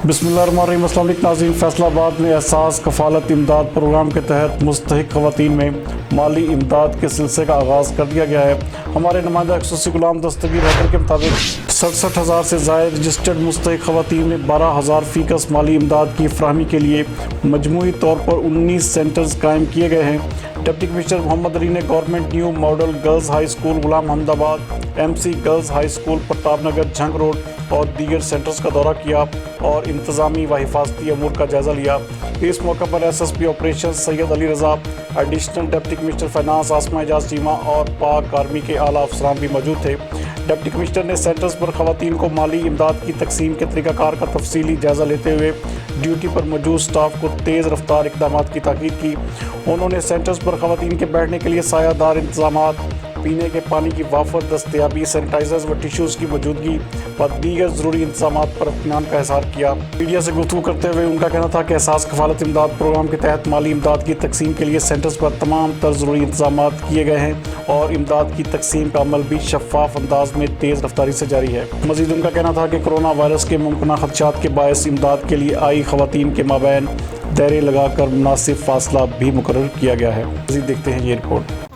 बिस्मिल्लाहिर्रहमानिर्रहीम। अस्सलाम वालेकुम नाज़रीन, फैसलाबाद में एहसास कफ़ालत इमदाद प्रोग्राम के तहत मुस्तहिक ख़वातीन में माली इमदाद के सिलसिले का आगाज़ कर दिया गया है। हमारे नुमाइंदा ख़ुसूसी गुलाम दस्तगीर हैदर के मुताबिक 67,000 से ज़ायद रजिस्टर्ड मुस्तहिक ख़वातीन में 12,000 फ़ीकस माली इमदाद की फ़राहमी के लिए मजमूई तौर पर 19 सेंटर्स कायम किए गए हैं। डिप्टी कमिश्नर मोहम्मद अली ने government new model girls high school Ghulam Ahmadabad, MC girls high school Pratap Nagar Jhang road और दीगर सेंटर्स का दौरा किया और इंतज़ामी व हिफाजती अमूर का जायज़ा लिया। इस मौके पर SSP operation Syed Ali Raza, additional deputy commissioner finance आसमा एजाज चीमा और पाक आर्मी के आला अफसरान भी मौजूद थे। डिप्टी कमिश्नर ने सेंटर्स पर ख़वातीन को माली इमदाद की तकसीम के तरीक़ाकार का तफसीली जायज़ा लेते हुए ड्यूटी पर मौजूद स्टाफ को तेज़ रफ्तार इक़दामात की ताकीद की। उन्होंने सेंटर्स पर ख़वातीन के बैठने के लिए सायादार इंतज़ामात, पीने के पानी की वाफर दस्तयाबी, सैनिटाइजर्स व टिश्यूज़ की मौजूदगी व दीगर ज़रूरी इंतज़ामात पर इत्मीनान का इज़हार किया। मीडिया से गुफ्तगू करते हुए उनका कहना था कि एहसास कफ़ालत इमदाद प्रोग्राम के तहत माली इमदाद की तकसीम के लिए सेंटर्स पर तमाम तर ज़रूरी इंतज़ामात किए गए हैं और इमदाद की तकसीम का अमल भी शफ़ाफ़ अंदाज में तेज़ रफ्तारी से जारी है। मज़ीद उनका कहना था कि कोरोना वायरस के मुमकिन ख़दशात के बायस इमदाद के लिए आई ख़वातीन के माबैन दायरे लगाकर मुनासिब फ़ासला भी मुकर्रर किया गया है। मज़ीद देखते हैं ये रिपोर्ट।